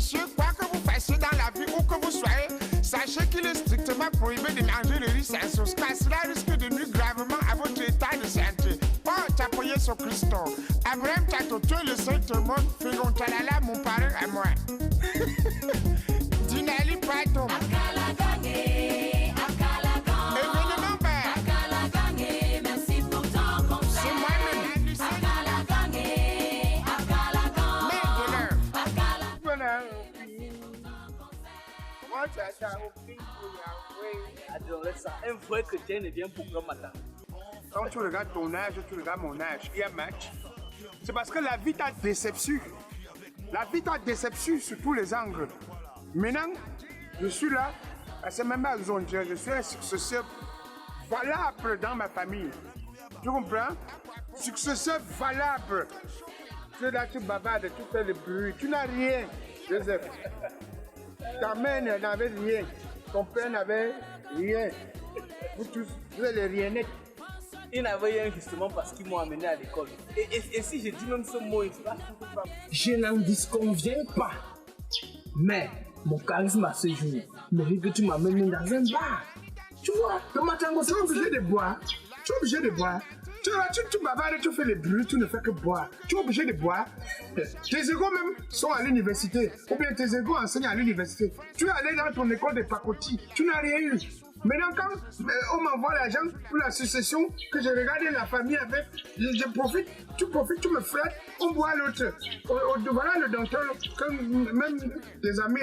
messieurs, quoi que vous fassiez dans la vie, où que vous soyez, sachez qu'il est strictement prohibé de manger le riz sans sauce, car cela risque de nuire gravement à votre état de santé. Oh, t'appuyer sur Christo. Abraham Tatoto, le seul tout le monde, Figon Talala, mon parrain à moi. Dinali Pato. Événement vert. Merci pour ton conseil. C'est moi-même. Adorais ça. Un vrai chrétien ne vient pour grand matin. Quand tu regardes ton âge, tu regardes mon âge, il y a un match. C'est parce que la vie t'a déception. La vie t'a déception sur tous les angles. Maintenant, je suis là, à ce même zone, je suis un successeur valable dans ma famille. Tu comprends? Successeur valable. Tu es là, tu bavardes, tu fais le bruit. Tu n'as rien, Joseph. Ta mère n'avait rien. Ton père n'avait rien. Vous tous, vous êtes les rienettes. Il n'avait rien justement parce qu'ils m'ont amené à l'école. Et si je dis même ce mot, il va pas. Je n'en disconviens pas. Mais mon charisme à ce jour mérite que tu m'amènes dans un bar. Tu vois, le matin, tu es obligé de boire. Tu es obligé de boire. Tu bavardes, tu fais le bruit, tu ne fais que boire. Tu es obligé de boire. Tes égaux même sont à l'université. Ou bien tes égaux enseignent à l'université. Tu es allé dans ton école de pacotille. Tu n'as rien eu. Maintenant, quand on m'envoie l'argent pour la succession, que je regarde la famille avec, je profite, tu profites, tu me flattes, on boit l'autre. Voilà le docteur, que même tes amis,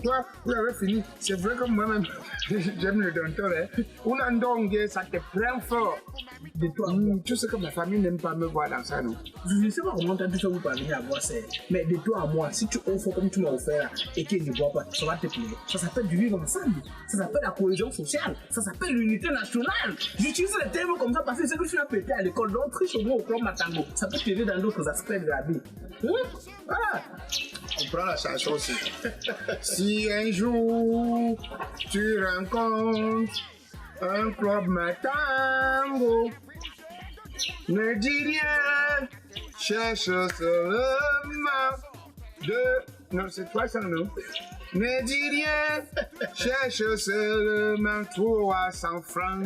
toi, vous avez fini. C'est vrai que moi-même, j'aime le docteur. Hein. On en donne, ça te prend fort. De toi, tu sais que ma famille n'aime pas me voir dans ça, non? Je ne sais pas comment tu as pu faire vous parvenir à voir ça. Mais de toi à moi, si tu offres comme tu m'as offert et qu'il ne boit pas, ça va te plaire. Ça s'appelle du vivre ensemble. Ça s'appelle la cohésion sociale. Ça s'appelle l'unité nationale. J'utilise les termes comme ça parce que c'est que tu as pété à l'école. Donc, triche au moins au club Matango. Ça peut t'aider dans d'autres aspects de la vie. Voilà. On prend la chanson aussi. Si un jour tu rencontres un club Matango, ne dis rien, cherche seulement de... Non, c'est toi ça, non? Ne dis rien, cherche seulement 300 francs.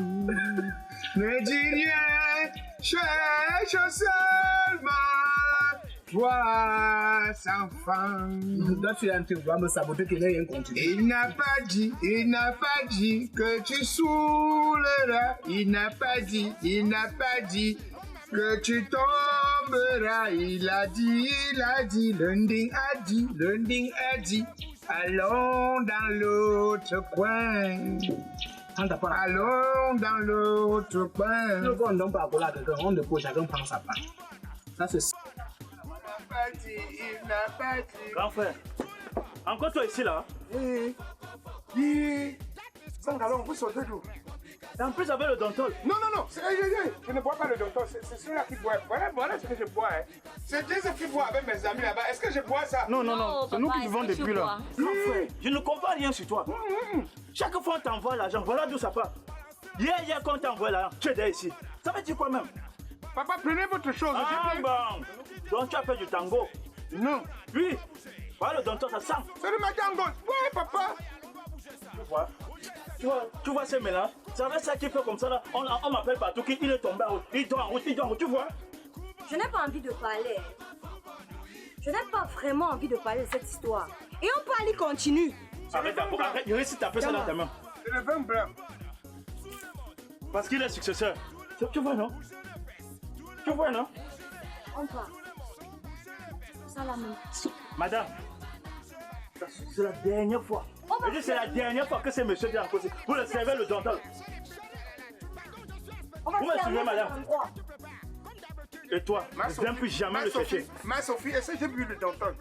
Ne dis rien, cherche seulement 300 francs. Là, tu es en train de me saboter que rien continue. Il n'a pas dit que tu saouleras. Il n'a pas dit que tu tomberas. Il a dit, Lunding a dit, allons dans l'autre coin. Allons dans l'autre coin. Nous, quand on ne donne pas à quelqu'un, on ne peut chacun prendre sa part. Ça, c'est ça. Il n'a pas dit. Grand frère, encore toi ici là? Sans galon, vous sortez d'où? Et en plus avec le dentol. Non, je ne bois pas le docteur, c'est celui-là qui boit. Voilà ce que je bois. Hein. C'est Joseph qui boit avec mes amis là-bas. Est-ce que je bois ça? Non, c'est nous papa, qui vivons depuis là. Grand frère, je ne comprends rien sur toi. Chaque fois on t'envoie l'argent, voilà d'où ça part. Hier, quand on t'envoie l'argent, tu es derrière ici. Ça veut dire quoi même? Papa, prenez votre chose. Ah bon. Donc tu as fait du tango? Non. Oui. Voilà le dentol, ça sent. C'est le matango. Ouais, papa. Tu vois ce mélange? C'est avec ça qu'il fait comme ça là. On m'appelle partout qu'il est tombé en route. Il doit en route, tu vois? Je n'ai pas envie de parler. Je n'ai pas vraiment envie de parler de cette histoire. Et on parle, il continue. Arrête, il réussit à taper ça dans ta main. C'est le vin blanc. Parce qu'il est successeur. Tu vois, non? Tu vois, non? On parle. Ça la même. Madame, c'est la dernière fois. C'est la dernière fois que ce monsieur vient en cause. Vous le servez le dental. Vous me suivez, madame? Et toi, je ne viens plus jamais le chercher. Ma Sophie, est-ce que j'ai bu le dental?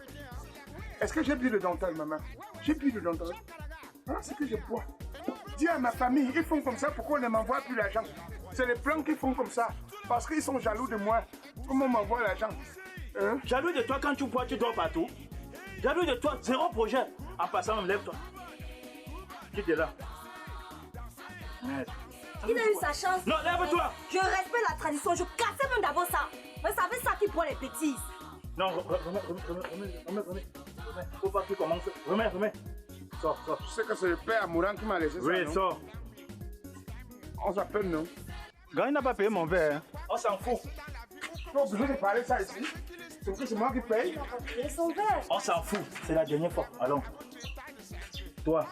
Est-ce que j'ai bu le dental, maman? J'ai bu le dental. Voilà ce que je bois. Dis à ma famille, ils font comme ça, pourquoi on ne m'envoie plus l'argent? C'est les plans qui font comme ça. Parce qu'ils sont jaloux de moi. Comment on m'envoie l'argent? Hein? Jaloux de toi quand tu bois, tu dors partout. Jaloux de toi, zéro projet. En passant, lève-toi. Quitte là. Merde. Il a eu sa chance. Non, lève-toi. Je respecte la tradition, je cassais même d'abord ça. Mais ça fait ça qui prend les bêtises. Non, remets. Faut pas qu'il commence. Remets. Sors. Tu sais que c'est le père Mourant qui m'a laissé ça, Oui, non? sors. On s'appelle, non? Gars, il n'a pas payé mon verre. Hein. On s'en fout. Tu es obligé de parler ça ici. C'est que c'est moi qui paye. Et son verre. On s'en fout. C'est la dernière fois. Allons. Toi,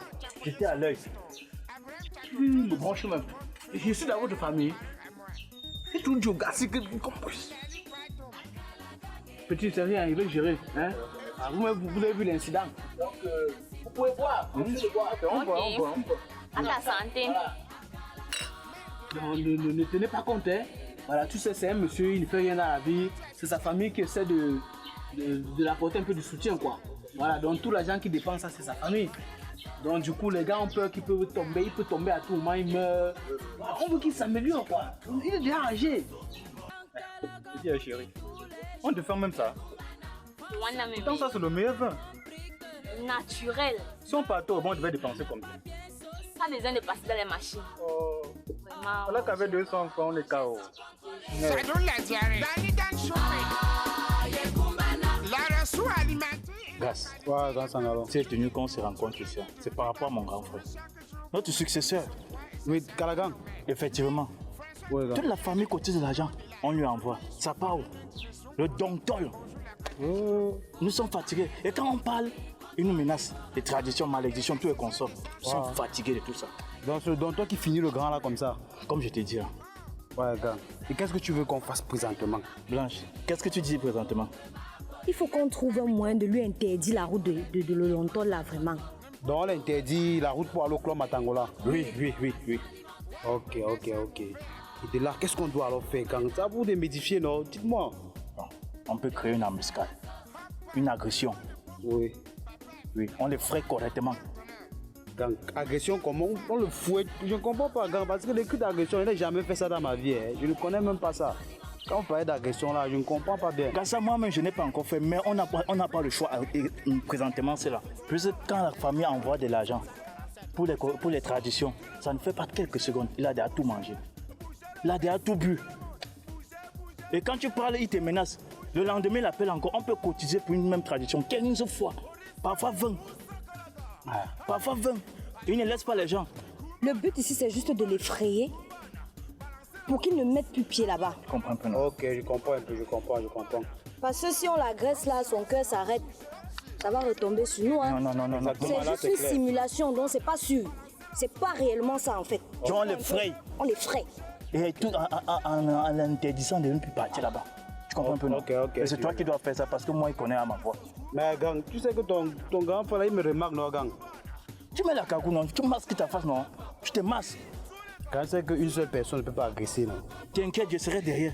j'étais à l'œil. Franchement, je suis dans votre famille. Et tout le gars, c'est que vous comprenez. Petit, c'est rien, il veut gérer. Hein? Ah, vous avez vu l'incident. Donc, vous pouvez boire. Vous pouvez boire. On boit. À ta santé. Non, ne tenez pas compte. Hein? Voilà, tu sais, c'est un monsieur, il ne fait rien dans la vie. C'est sa famille qui essaie de l'apporter un peu de soutien, quoi. Voilà, donc tout l'argent qui dépense, ça, c'est sa famille. Donc du coup, les gars ont peur qu'il peut tomber, à tout moment, il meurt. On veut qu'il s'améliore, quoi. Il est déjà âgé. Dis, chérie, on te fait même ça. Pourtant, ça, c'est le meilleur vin. Naturel. Si on partait au bon, on devait dépenser comme ça. Pas besoin de passer dans les machines. Oh. Vraiment. Voilà qu'avec 200 francs, on est KO. Ça donne la diarrhée. Dani Dan Chopé. La ressource alimentaire. Grâce. Ouais, grand Sangalo. Tu es tenu qu'on se rencontre ici. C'est par rapport à mon grand frère. Notre successeur. Oui, Calagan. Effectivement. Ouais, gars. Toute la famille cotise de l'argent. On lui envoie. Ça part où? Le donctol. Nous sommes fatigués. Et quand on parle, il nous menace. Les traditions, malédictions, tout est consomme. Nous sommes fatigués de tout ça. Donc, c'est donc toi qui finis le grand là comme ça. Comme je t'ai dit. Hein. Ouais, gars. Et qu'est-ce que tu veux qu'on fasse présentement? Blanche, qu'est-ce que tu dis présentement? Il faut qu'on trouve un moyen de lui interdire la route de l'Olontol là, vraiment. Donc, on interdit la route pour aller au club Matangola. Oui. Ok. Et de là, qu'est-ce qu'on doit alors faire quand ça vous démédifier, non? Dites-moi. Bon, on peut créer une embuscade. Une agression. Oui. Oui, on les ferait correctement. Donc, agression, comment on le fouette? Je ne comprends pas, gars, parce que les coups d'agression, je n'ai jamais fait ça dans ma vie. Hein. Je ne connais même pas ça. Quand on parlait d'agression là, je ne comprends pas bien. Car ça, moi-même, je n'ai pas encore fait, mais on n'a pas le choix. Présentement, c'est là. Puisque quand la famille envoie de l'argent pour les traditions, ça ne fait pas quelques secondes. Il a déjà tout mangé. Il a déjà tout bu. Et quand tu parles, il te menace. Le lendemain, il appelle encore. On peut cotiser pour une même tradition 15 fois. Parfois 20. Parfois 20. Il ne laisse pas les gens. Le but ici, c'est juste de l'effrayer pour qu'il ne mette plus pied là-bas. Je comprends un peu, non? Ok, je comprends un peu, je comprends. Parce que si on l'agresse là, son cœur s'arrête. Ça va retomber sur nous. Hein. Non. C'est juste une simulation, donc c'est pas sûr. C'est pas réellement ça en fait. On les fraye. On les fraye. Et tout en l'interdisant de ne plus partir là-bas. Tu comprends un peu, non? Ok. Et c'est toi qui dois faire ça parce que moi, il connaît à ma voix. Mais gang, tu sais que ton grand frère là, il me remarque, non, gang? Tu mets la cagou, non? Tu masques ta face, non? Tu te masques. Quand c'est qu'une seule personne ne peut pas agresser, non? T'inquiète, je serai derrière.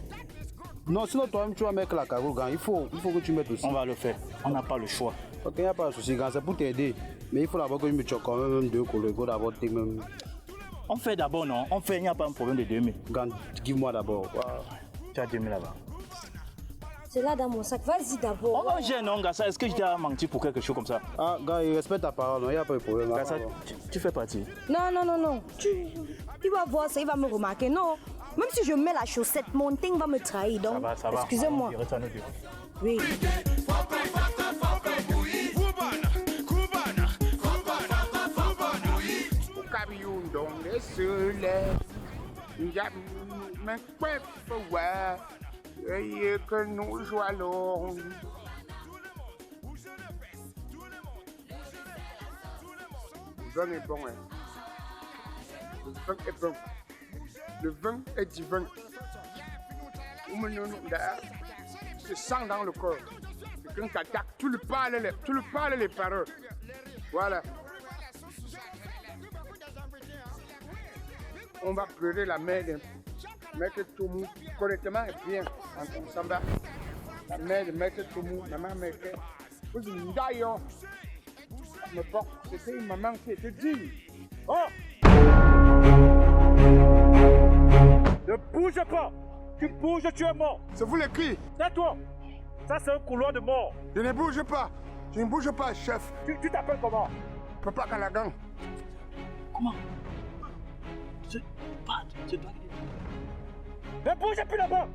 Non, sinon toi-même tu vas mettre la cagoule, gang. Il faut que tu mettes aussi. On va le faire. On n'a pas le choix. Ok, il n'y a pas de souci, gang. C'est pour t'aider. Mais il faut d'abord que je me choque quand même 2 couleurs. Il faut d'abord t'aider même. On fait d'abord, non? On fait, il n'y a pas un problème de 2000. Gang, give-moi d'abord. Wow. Tu as 2000 là-bas. C'est là dans mon sac. Vas-y d'abord. On va gérer, non, Gassa? Est-ce que je t'ai menti pour quelque chose comme ça? Ah, gars, il respecte ta parole, il n'y a pas de problème. Gassa, tu fais partie. Non. Il va voir ça, il va me remarquer. Non. Même si je mets la chaussette, mon teint va me trahir. Donc, Ça va. excusez-moi. Il reste à nous deux. Oui. Que nous jouons. Le vin est bon, hein. Le vin est bon. Le vin est divin. Se sent dans le corps. Et quand tu attaques, tu lui parles les paroles. Voilà. On va pleurer la merde. Mettre tout mou correctement et bien. On s'en va. La merde, mettre tout mou. Maman mettait. Vous dites, d'ailleurs. Mais bon, c'était une maman qui était digne. Oh! Ne bouge pas! Tu bouges, tu es mort! C'est vous les cris. Tais-toi! Ça, c'est un couloir de mort! Je ne bouge pas. Je ne bouge pas, chef. Tu t'appelles comment? Papa Calagan. Comment? C'est toi. Ne bouge plus là-bas!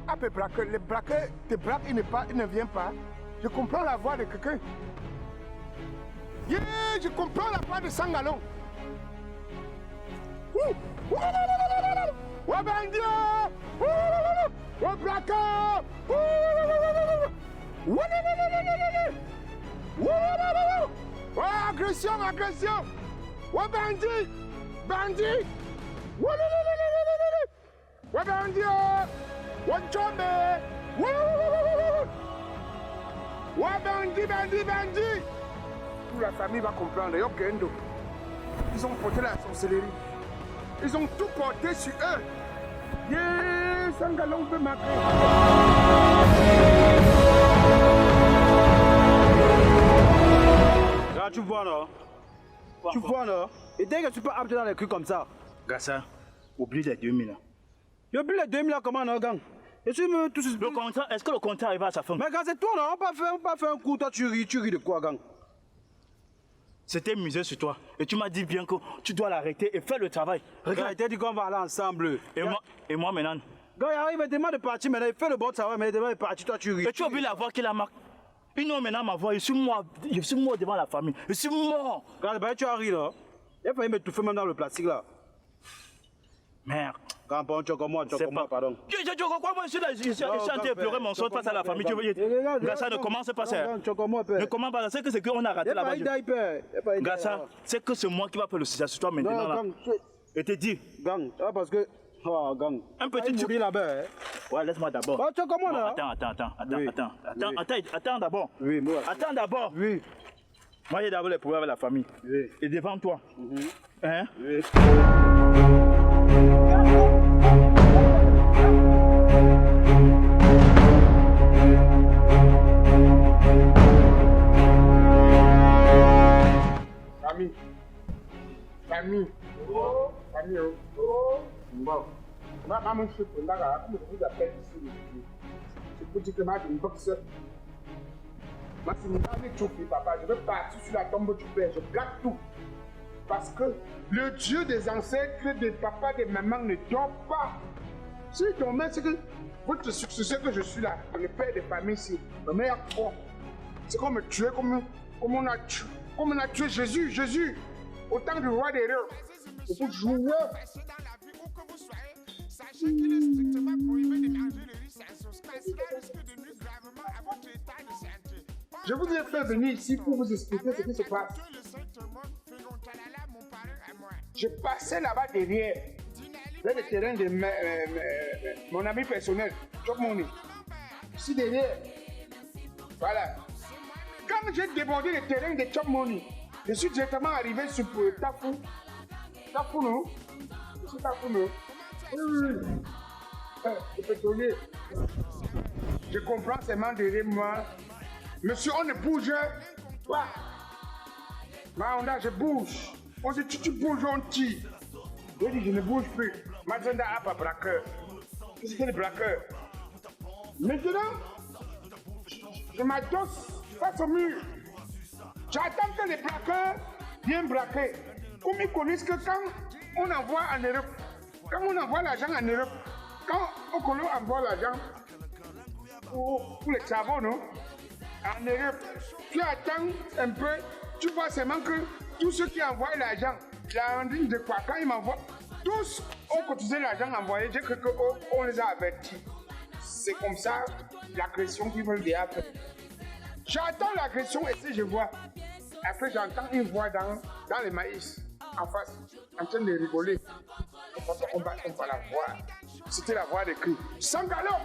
Ah, mais braqueur, les braqueurs te braquent, il ne vient pas. Je comprends la voix de quelqu'un. Yeah, je comprends la voix de Sangalon. Ouais, bandit! Ouais, braqueur! Ouais, agression, agression! Ouais, bandit! Bandit! Ouais, bandit! Ouais, chombe! Ouais, bandit, bandit, bandit! Toute la famille va comprendre. Yo, Kendo. Ils ont porté la sorcellerie. Ils ont tout porté sur eux. Yeah, Sangalon peut marquer. Là, tu vois, non? Tu vois, non? Et dès que tu peux appeler dans les culs comme ça. Gassa, oublie les 2000 là. Yo, plus les 2000 là, comment, non, gang? Et tu me tout Le contrat, est-ce que le contrat arrive à sa fin? Mais gars, c'est toi, non? On pas fait un coup, toi, tu ris de quoi, gang? C'était misé sur toi. Et tu m'as dit bien que tu dois l'arrêter et faire le travail. Regarde, t'as dit qu'on va aller ensemble. Et moi maintenant. Gars, il arrive, il demande de partir, maintenant il fait le bon travail, mais il demande de partir, toi, tu ris. Et tu as oublié la voix qu'il a marqué. Ils ont maintenant ma voix, je suis mort devant la famille. Je suis mort. Regarde, bah, tu as ri, là. Il a failli m'étouffer même dans le plastique, là. Merde. Quand on tu moi, pardon. Je crois moi, je suis en train de pleurer mon sort face à la famille. Tu veux dire, ça ne commence pas ça. Ne commence pas ça. C'est qu'on a raté la base. Gassa, c'est que c'est moi qui va faire le sujet sur toi maintenant. Et te dis. Gang, parce que. Oh, gang. Un petit truc là-bas. Ouais, laisse-moi d'abord. Tu comment là? Attends d'abord. Oui, moi. Attends d'abord. Oui. Moi, j'ai d'abord les problèmes avec la famille. Oui. Et devant toi. Hein? Oui. Famille. Bon. Maman, je suis là, comme je vous appelle ici. C'est pour dire que ma une boxe. Moi, c'est une année de papa. Je vais partir sur la tombe du père. Je garde tout. Parce que le Dieu des ancêtres, des papas, des mamans ne dort pas. Si dormait, c'est que votre successeur que je suis là, le père des familles ici, le meilleur fort. C'est comme me tuer, comme on a tué Jésus, au temps du roi des rois. C'est pour jouer. Sachez qu'il est strictement prohibé de manger le riz sans sauce, car cela risque de nuire gravement à votre état de santé. Je vous ai fait venir ici pour vous expliquer ce qui se passe. Je passais là-bas derrière, dans le terrain de mon ami personnel, Chop Money. Ici derrière. Voilà. Quand j'ai débordé le terrain de Chop Money, je suis directement arrivé sur Tafou. Tafou, non? Je suis Tafou, non? Oui. Le pétrolier. Je comprends seulement derrière moi. Monsieur, on ne bouge pas. Maonda, je bouge. On dit, tu bouges, on tire. Je dis, je ne bouge plus. Mazenda a pas braqueur. Qu'est-ce que c'est le braqueur? Maintenant, je m'adosse face au mur. J'attends que les braqueurs viennent braquer. Comme ils connaissent que quand on envoie en Europe, quand on envoie l'argent en Europe, quand Okolo envoie l'argent pour les travaux, non? En Europe, tu attends un peu, tu vois seulement que tous ceux qui envoient l'argent, la ligne de quoi, quand ils m'envoient, tous ont cotisé l'argent envoyé, j'ai cru qu'on les a avertis. C'est comme ça l'agression qu'ils veulent faire. J'attends l'agression et si je vois, après j'entends une voix dans les maïs, en face, en train de rigoler. On va la voir. C'était la voix de cri. Sangalon!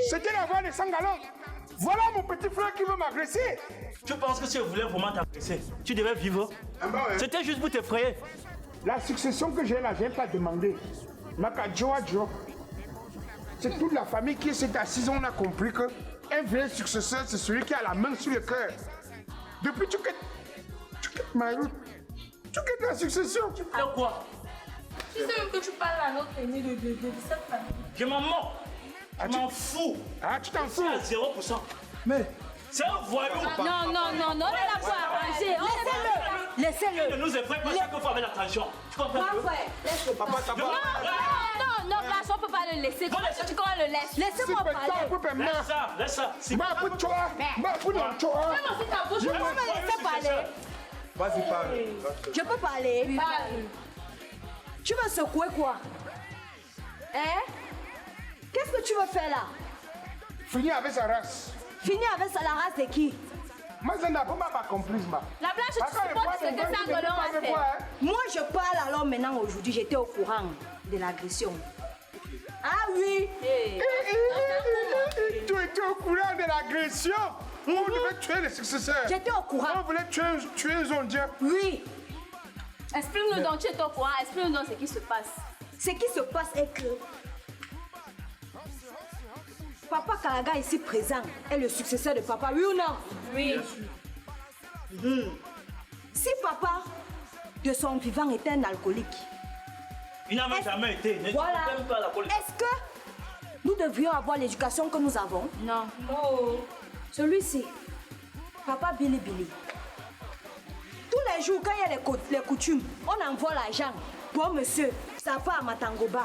C'était la voix de Sangalon! Voilà mon petit frère qui veut m'agresser! Tu penses que si je voulais vraiment t'agresser, tu devais vivre? C'était juste pour t'effrayer. La succession que j'ai là, je n'ai pas demandé. C'est toute la famille qui s'est assise, on a compris qu'un vrai successeur, c'est celui qui a la main sur le cœur. Depuis tu quittes ma route, tu quittes la succession. Tu fais quoi? Tu sais que tu parles à notre aîné de cette famille. Je m'en mort. Je m'en fous. Ah, tu t'en fous? À 0%. Mais c'est un voyou. Non, on est là pour arranger. Laissez-le. Il ne nous effraie pas chaque fois avec la tradition. Tu comprends? Pas vrai. Laisse-le. Papa, ça va. Non, là, on peut pas le laisser. Tu crois le laisse? Laissez-moi parler. Laisse ça. Ma toi, ma pour toi. Comment c'est ta bouche? Je peux me laisser parler. Vas-y, parle. Je peux parler. Parle. Tu veux secouer quoi? Hein? Qu'est-ce que tu veux faire là? Fini avec sa race. Finir avec ça, la race de qui? Moi, je n'ai pas compris, ma. La blanche, tu supportes ce que Sangolon a fait. Moi, je parle alors maintenant aujourd'hui. J'étais au courant de l'agression. Ah oui. Tu étais au courant de l'agression. On devait tuer les successeurs. J'étais au courant. On voulait tuer les Ondiens. Oui. Exprime-nous donc, tu es au courant. Exprime-nous donc ce qui se passe. Ce qui se passe est que Papa Kalaga ici présent est le successeur de papa, oui ou non? Oui. Si papa de son vivant était un alcoolique, Il n'a même jamais été. Ne voilà. t'aime pas la politique. Est-ce que nous devrions avoir l'éducation que nous avons? Non. Celui-ci, papa Billy Billy. Tous les jours, quand il y a les coutumes, on envoie l'argent. Bon monsieur, ça part à Matangoba.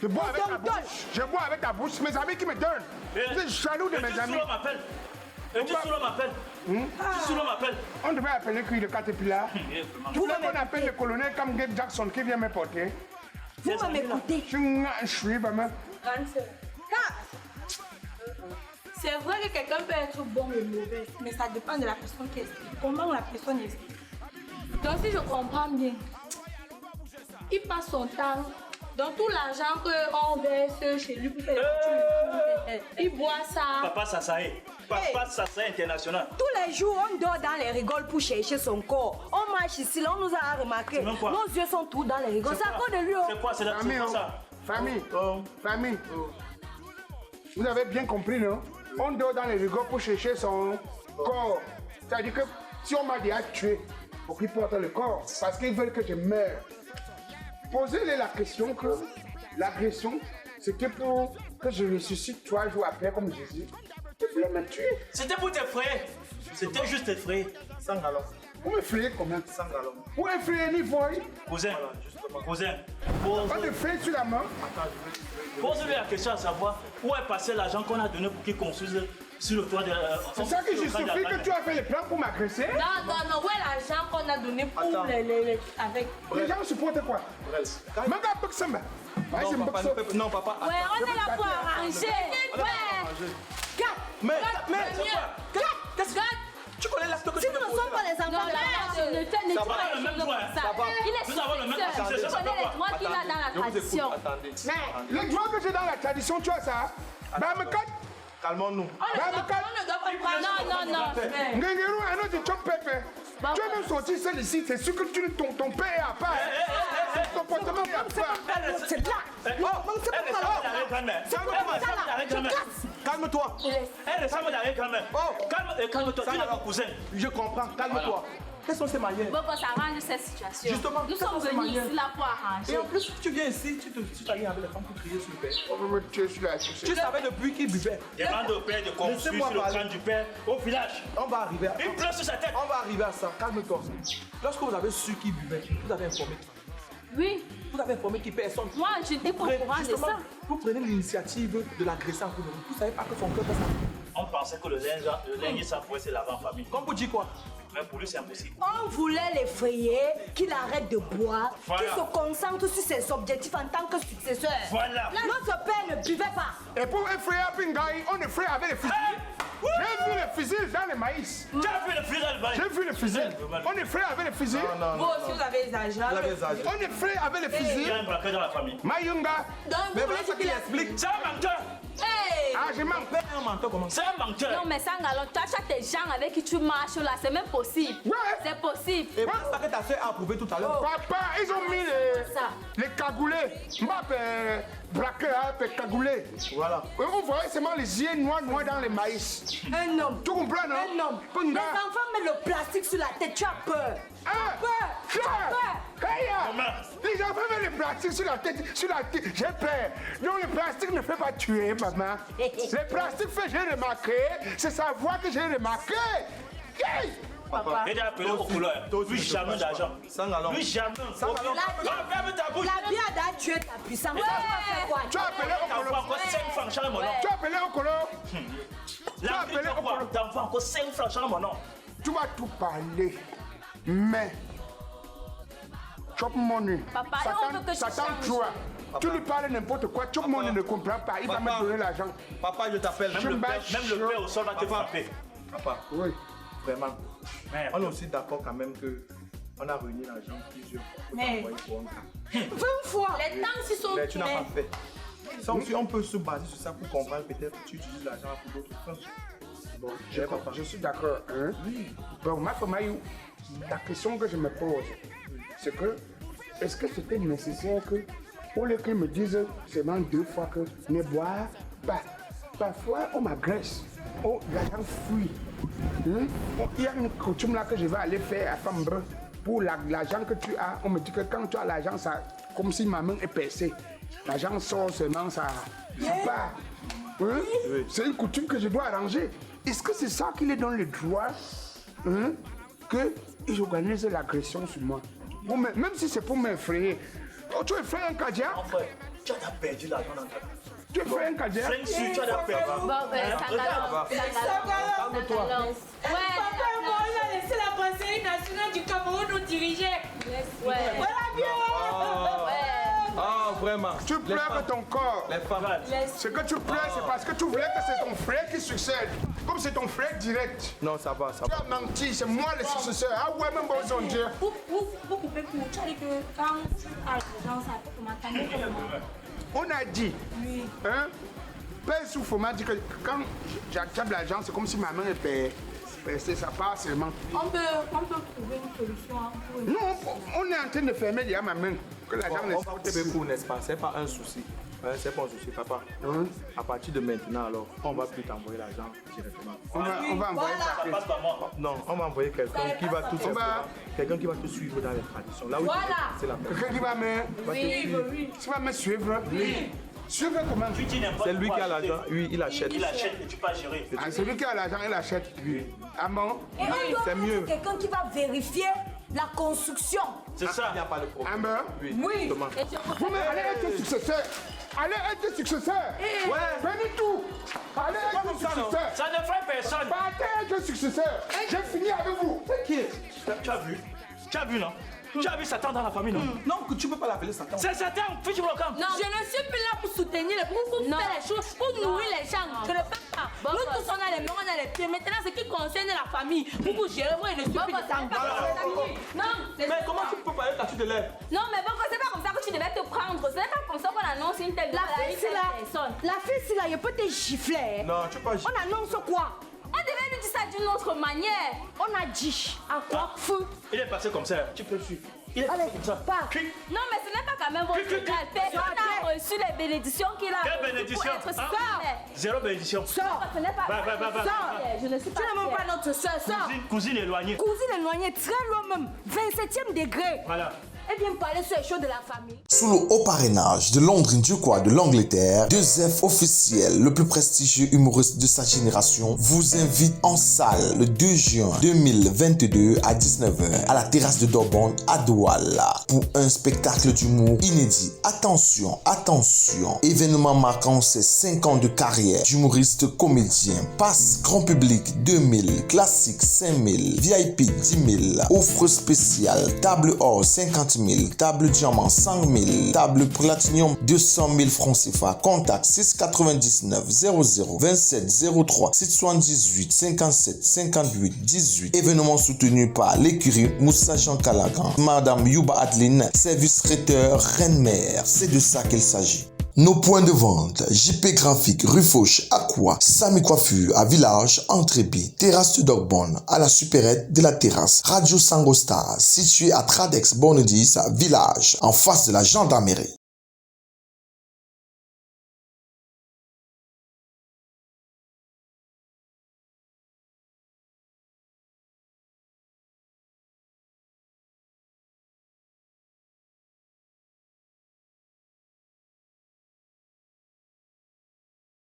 Je bois avec ta Donc, bouche. Je bois avec ta bouche. Mes amis qui me donnent. Vous êtes jaloux de mes amis. Et tu m'appelles. On devait appeler qui le Caterpillar. Vous voulez qu'on appelle le colonel comme Gabe Jackson qui vient me porter. Vous m'écoutez? Je suis vraiment. C'est vrai que quelqu'un peut être bon ou mauvais, mais ça dépend de la personne qui explique. Comment la personne explique. Donc si je comprends bien, il passe son temps dans tout l'argent qu'on verse chez lui pour faire les coutumes. Il boit ça. Papa Sassaé. Papa Sassaé international. Tous les jours, on dort dans les rigoles pour chercher son corps. On marche ici, là, on nous a remarqué. Nos yeux sont tous dans les rigoles. C'est à cause de lui. C'est quoi? C'est ça? Famille. Vous avez bien compris, non? On dort dans les rigoles pour chercher son corps. C'est-à-dire que si on m'a déjà tué, faut qu'il porte le corps parce qu'ils veulent que je meure. Posez-les la question que l'agression, c'était pour que je ressuscite 3 jours après comme Jésus. Tu voulais me tuer. C'était pour t'effrayer. C'était juste t'effrayer. 100 gallons. Vous m'effrayez combien? 100 gallons. Vous effrayez l'Ivoire. Cousin. On effraie sur la main. Pose-lui la question à savoir où est passé l'argent qu'on a donné pour qu'il construise sur le toit de C'est ça qui justifie que tu as fait les plans pour m'agresser? Non, où est l'argent qu'on a donné pour Attends. avec. Les gens supportent quoi? Non, papa. Ouais, on est là pour arranger. Ouais. Mais, Qu'est-ce que tu connais l'acte que Si tu nous ne sommes pas les enfants non, de la là, ne dis Ça va, pas le les même choses droit, comme ça. ça va. Il est Nous avons le même successeur. successeur, Tu ça connais fait les droits qu'il a dans la tradition. Attendez. Les droits que j'ai dans la tradition, tu as ça? Calmons-nous. Non. Ngengeru, un autre chop pépé. Tu es même sorti seul ici, c'est sûr que ton père a pas. Ton comportement comme ça. C'est là. Calme-toi. Calme-toi, tu n'es pas cousin. Je comprends. Calme-toi. Quelles sont ces manières? Bon, ça arrange cette situation. Justement, Nous sommes venus ici là pour arranger. Et en plus, tu viens ici, tu t'allies avec les femmes pour crier sur le père. On veut me tuer sur la Tu savais depuis qu'il buvait. Demande au père de construire sur le crâne du père au village. On va arriver à Il pleure sur sa tête. On va arriver à ça. Calme-toi. Lorsque vous avez su qu'il buvait, vous avez informé. Oui, Vous avez informé qu'il personne. moi je n'étais pas au courant de Justement, ça. vous prenez l'initiative de l'agression à vous. Vous ne savez pas que son cœur passe. On pensait que le linge, ça pouvait se laver en famille. Comme vous dites quoi? Mais pour lui, c'est impossible. On voulait l'effrayer, qu'il arrête de boire, Voilà. qu'il se concentre sur ses objectifs en tant que successeur. Voilà. Notre père ne buvait pas. Et pour effrayer Pingaï, on effraie avec les fusils. J'ai vu les fusils dans les maïs. Tu as vu le fils d'Albany? J'ai vu les fusils. On effraie avec les fusils. Vous aussi vous avez les agents. Vous avez les âges. On effraie avec les Il y fusils. a un braqueur dans la famille. Mayunga. Donc Mais vous voilà voulez ce dire qu'il qu'il a... explique. C'est un menteur. Hey! Ah, je mens. Père un menteur comment? C'est un menteur. Non mais Sangalo, tu achètes tes gens avec qui tu marches là, c'est même possible. Ouais. C'est possible. Et voilà ça que ta soeur a approuvé tout à l'heure. Papa, ils ont mis les cagoulés. Mbappé, braqueur, cagoulé. Voilà. Et on voyait seulement les yeux noirs dans les maïs. Un homme. Tu comprends, non? Un homme. Les Punga. enfants mettent le plastique sur la tête, tu as peur. Ah! Peur. Tu as peur. Kaya! Les enfants mettent le plastique sur la tête, j'ai peur. Non, le plastique ne fait pas tuer, maman. Le plastique fait, j'ai remarqué, c'est sa voix que j'ai remarqué. Hey! Papa. Il a appelé au couleur. Lui, jamais d'argent. Lui, jamais. Ferme ta bouche. La bière a tué ta puissance. Tu as appelé au T'envoies colo. encore 5 francs, change mon nom. Tu as appelé au colo. La vie, t'envoies encore 5 francs, change mon nom. Tu vas tout parler. Mais. Chop money. Papa, on veut que tu Satan, changes. toi. Tu lui parles n'importe quoi. Chop money ne comprend pas. Il va me donner l'argent. Papa, je t'appelle. Je me bats. Même le père au sol va te frapper. Papa, Oui. vraiment. Merde. On est aussi d'accord quand même que on a réuni l'argent plusieurs fois. Mais- Pour un cas. 20 fois. Les temps s'y sont Mais tu n'as pas tournés. fait. Ça aussi, on peut se baser sur ça pour comprendre peut-être que tu utilises l'argent pour d'autres fins. Bon, Papa. je suis d'accord. Hein? Bon, ma femme, la question que je me pose, c'est que, est-ce que c'était nécessaire que, au lieu qu'ils me disent seulement 2 fois que ne bois pas, parfois on m'agresse, oh, l'argent fuit. Hein? Oh, il y a une coutume là que je vais aller faire à Fambre. Pour l'argent que tu as, on me dit que quand tu as l'argent, ça, comme si ma main est percée. L'argent sort seulement, ça part. Hein? C'est une coutume que je dois arranger. Est-ce que c'est ça qui les donne le droit, hein, qu'ils organisent l'agression sur moi? Même si c'est pour m'effrayer. Oh, tu effraies un cadia? Mon frère, tu as perdu l'argent dans ta vie. Tu effraies un cadia? Flingue sur, tu as perdu. Bon, scandaleux. Scandaleux. Ouais. Papa et moi, on a laissé la conseillère nationale du Cameroun nous diriger. Ouais. Voilà bien. Ah, vraiment. Tu pleures ton corps. Les femmes. Ce que tu pleures, c'est parce que tu voulais que c'est ton frère qui succède. Comme c'est ton frère direct. Non, ça va, ça Tu va. as menti, c'est moi le successeur. Ah ouais, même besoin de dire. Vous coupez plus. Tu as dit que quand tu as l'argent, ça peut m'attendre comment? On a dit, hein, Père Soufou m'a dit que quand j'accepte l'argent, c'est comme si ma main est percée, ça part seulement. On peut trouver une solution pour une... Non, on est en train de fermer déjà ma main. Que l'argent ne On va sorte couper plus. court, n'est-ce pas? C'est pas un souci. Hein, c'est pas un souci, papa. À partir de maintenant, alors, on va plus t'envoyer l'argent directement. On va envoyer ça. Ça passe par moi. Non, on va envoyer quelqu'un qui va tout On va- quelqu'un qui va te suivre dans les traditions. Là où tu Voilà. c'est la même. Quelqu'un qui va me, qui va me suivre. Suivre comment? Tu dis n'importe quoi. C'est lui qui a l'argent, lui, il achète. Il achète et tu peux gérer. Ah, celui qui a l'argent, il achète. Ah bon? Et on doit c'est mieux. mettre quelqu'un qui va vérifier la construction. C'est ça. Il n'y a pas de problème. Amber? Oui, justement. Et je Vous mais allez être successeur. Allez être successeur. Ouais. Venez tout. Allez être successeur. Ça ne ferait personne. Partez être successeur. J'ai fini avec vous. Qui est? Tu as vu? Tu as vu, non? Tu as vu Satan dans la famille, non? Non, que tu peux pas l'appeler Satan. C'est Satan, fiche le camp. Non, je ne suis plus là pour soutenir, pour faire les choses, pour nourrir les gens. Je ne peux pas. Nous tous, on a les mains, on a les pieds. Maintenant, ce qui concerne la famille, vous gérer, moi, je ne suis plus de ça. Non, Mais comment tu peux parler là-dessus de l'air? non, mais bon, c'est pas comme ça que tu devais te prendre. Ce n'est pas comme ça qu'on annonce une telle La fille, personne. la fille, là, il peut te gifler. Non, tu peux pas. On annonce quoi? On devait lui dire ça d'une autre manière. On a dit à quoi? Feu. Il est passé comme ça. Tu peux suivre. Il est Allez, passé comme ça. pars. Non, mais ce n'est pas quand même votre égal. Personne n'a reçu les bénédictions qu'il a. Quelle bénédiction? Pour être Hein? sœur. Zéro bénédiction. Sors. Ce n'est pas. Va. Sors. Je ne suis Tu pas. n'es même pas notre soeur. Sors. Cousine éloignée. Cousine éloignée, très loin même. 27e degré. Voilà. Elle vient parler sur les choses de la famille. Sous le haut parrainage de Londres Ndioukwa de l'Angleterre, 2F officiel, le plus prestigieux humoriste de sa génération, vous invite en salle le 2 juin 2022 à 19h à la terrasse de Dorborn à Douala pour un spectacle d'humour inédit. Attention, attention, événement marquant ses 5 ans de carrière d'humoriste comédien. Passe grand public 2000, classique 5000, VIP 10 000, offre spéciale, table or 50 000, table diamant 100 000, table platinium 200 000 francs CFA. Contact 699 00 27 03 678 57 58 18. Événement soutenu par l'écurie Moussa Jean Calagan, Madame Yuba Adeline, service traiteur Reine-Mère. C'est de ça qu'il s'agit. Nos points de vente, JP Graphique, Rue Fauche, Aqua, Sami Coiffure, à Village, Entrébi, Terrasse de Dorborn, à la supérette de la terrasse, Radio Sangostar, situé à Tradex, Borne 10, à Village, en face de la gendarmerie.